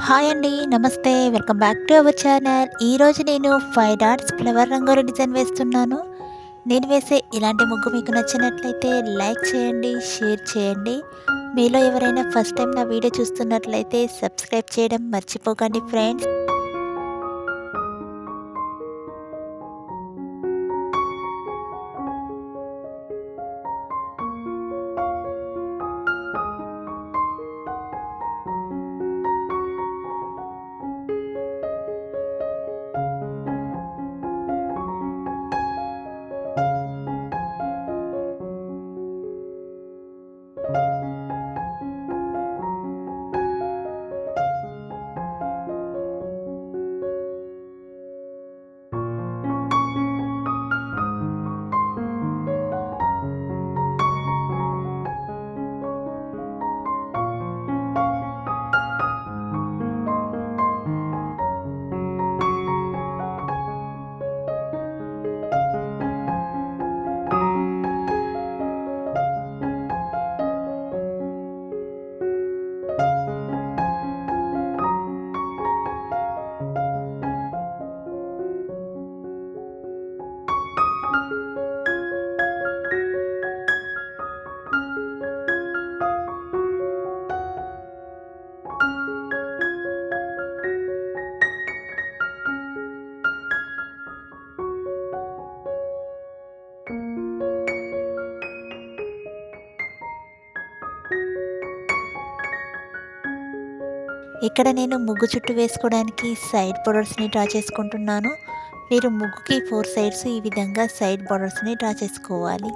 Hi అండి. నమస్తే. Welcome back to our channel. ఈరోజు నేను 5 డాట్స్ ఫ్లవర్ రంగోలి డిజైన్ వేస్తున్నాను. నేను వేసే ఇలాంటి ముగ్గు మీకు నచ్చినట్లయితే లైక్ చేయండి, షేర్ చేయండి. మీలో ఎవరైనా ఫస్ట్ టైం నా వీడియో చూస్తున్నట్లయితే సబ్స్క్రైబ్ చేయడం మర్చిపోకండి ఫ్రెండ్స్. ఇక్కడ నేను ముగ్గు చుట్టూ వేసుకోవడానికి సైడ్ బోర్డర్స్ని డ్రా చేసుకుంటున్నాను. మీరు ముగ్గుకి 4 సైడ్స్ ఈ విధంగా సైడ్ బోర్డర్స్ని డ్రా చేసుకోవాలి.